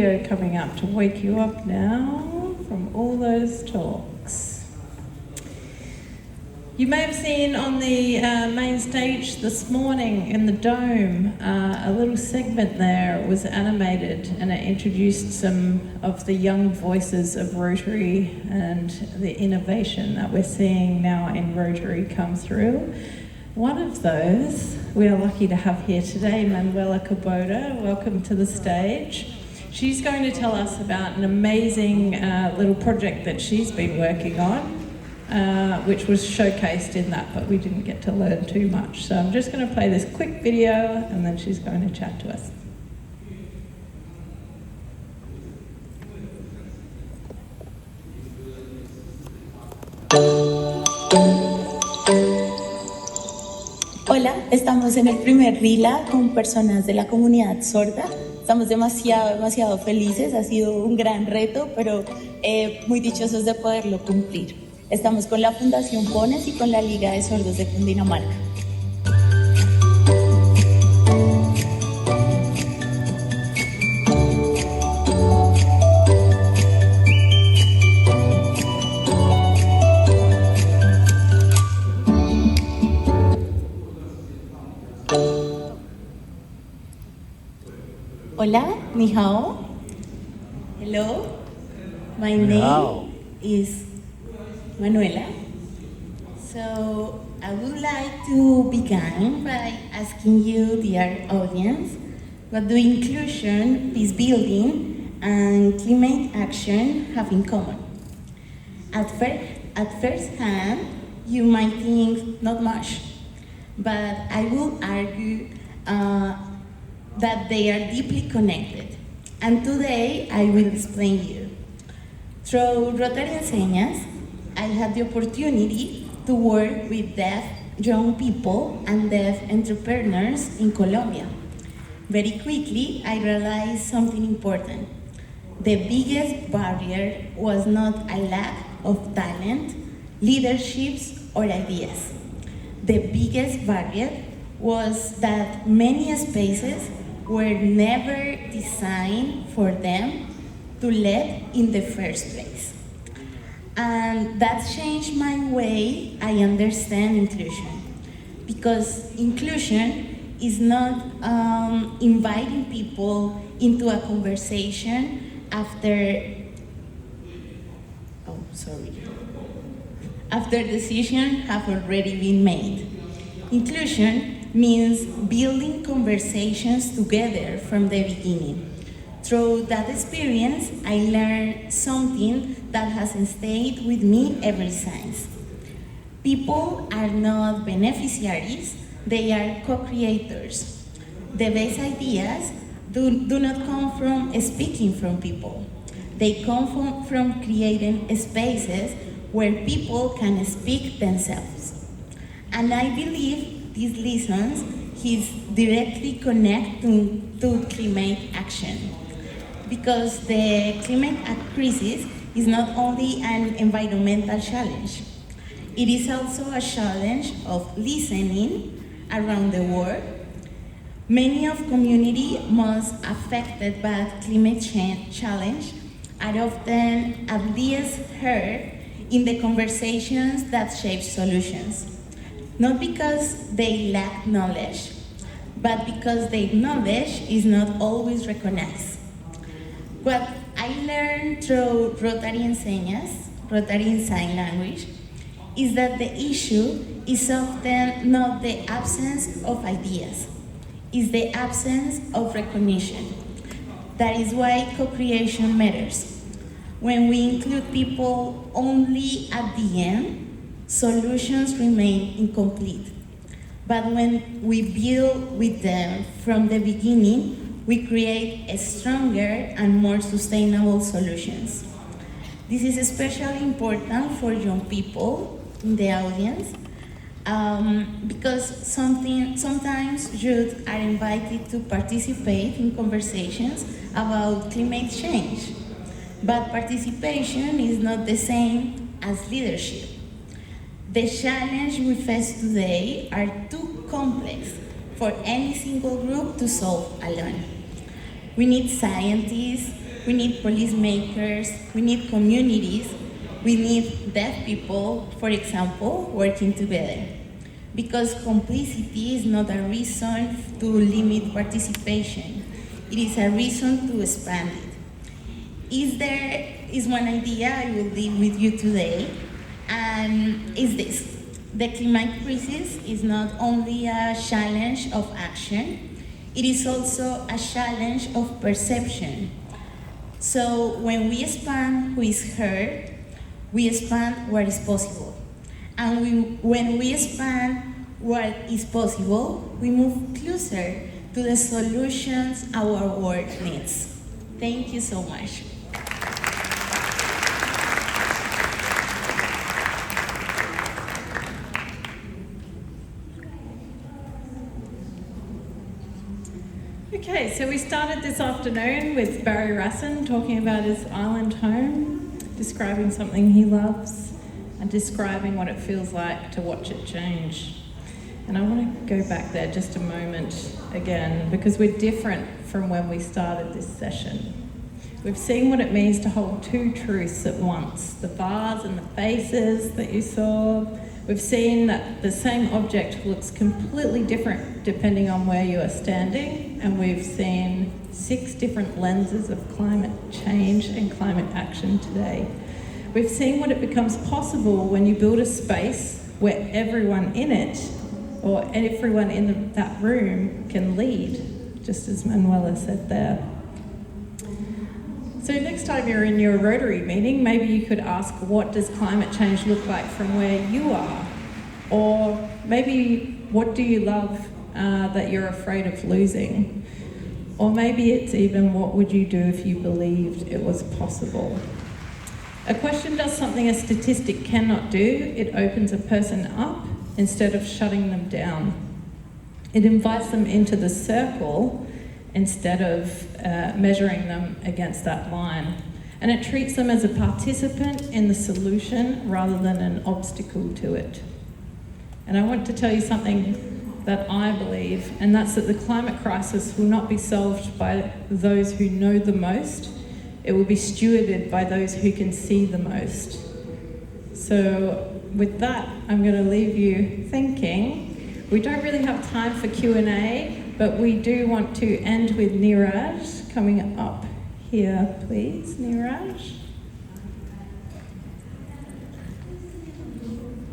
Coming up to wake you up now from all those talks. You may have seen on the main stage this morning in the Dome, a little segment there was animated and it introduced some of the young voices of Rotary and the innovation that we're seeing now in Rotary come through. One of those we are lucky to have here today, Manuela Cordoba. Welcome to the stage. She's going to tell us about an amazing little project that she's been working on, which was showcased in that, but we didn't get to learn too much. So I'm just going to play this quick video and then she's going to chat to us. Hola, estamos en el primer RILA con personas de la comunidad sorda. Estamos demasiado felices, ha sido un gran reto, pero muy dichosos de poderlo cumplir. Estamos con la Fundación Pones y con la Liga de Sordos de Cundinamarca. Hola, ni hao. Hello, my name is Manuela. So I would like to begin by asking you, dear audience, what do inclusion, peace building, and climate action have in common? At first hand, you might think not much, but I will argue that they are deeply connected. And today I will explain you. Through Rotary Enseñas, I had the opportunity to work with deaf young people and deaf entrepreneurs in Colombia. Very quickly, I realized something important. The biggest barrier was not a lack of talent, leaderships, or ideas. The biggest barrier was that many spaces were never designed for them to lead in the first place. And that changed my way I understand inclusion. Because inclusion is not inviting people into a conversation after decisions have already been made. Inclusion means building conversations together from the beginning. Through that experience, I learned something that has stayed with me ever since. People are not beneficiaries, they are co-creators. The best ideas do not come from speaking from people. They come from creating spaces where people can speak themselves. And I believe these lessons is directly connected to climate action. Because the climate crisis is not only an environmental challenge, it is also a challenge of listening around the world. Many of community most affected by climate change challenge are often at least heard in the conversations that shape solutions. Not because they lack knowledge, but because their knowledge is not always recognized. What I learned through Rotary Enseñas, Rotary in Sign Language, is that the issue is often not the absence of ideas, it's the absence of recognition. That is why co-creation matters. When we include people only at the end, solutions remain incomplete. But when we build with them from the beginning, we create a stronger and more sustainable solutions. This is especially important for young people in the audience because sometimes youth are invited to participate in conversations about climate change. But participation is not the same as leadership. The challenges we face today are too complex for any single group to solve alone. We need scientists, we need policymakers, we need communities, we need deaf people, for example, working together. Because complicity is not a reason to limit participation, it is a reason to expand it. There is one idea I will leave with you today, and is this. The climate crisis is not only a challenge of action, it is also a challenge of perception. So when we expand who is heard, we expand what is possible. And when we expand what is possible, we move closer to the solutions our world needs. Thank you so much. Okay, so we started this afternoon with Barry Rassin talking about his island home, describing something he loves, and describing what it feels like to watch it change. And I want to go back there just a moment again, because we're different from when we started this session. We've seen what it means to hold two truths at once, the vase and the faces that you saw. We've seen that the same object looks completely different depending on where you are standing, and we've seen 6 different lenses of climate change and climate action today. We've seen what it becomes possible when you build a space where everyone in it, or everyone in that room, can lead, just as Manuela said there. So next time you're in your Rotary meeting, maybe you could ask, what does climate change look like from where you are? Or maybe, what do you love that you're afraid of losing? Or maybe it's even, what would you do if you believed it was possible? A question does something a statistic cannot do. It opens a person up instead of shutting them down. It invites them into the circle instead of measuring them against that line. And it treats them as a participant in the solution rather than an obstacle to it. And I want to tell you something that I believe, and that's that the climate crisis will not be solved by those who know the most. It will be stewarded by those who can see the most. So with that, I'm going to leave you thinking. We don't really have time for Q&A, but we do want to end with Niraj coming up here, please. Niraj.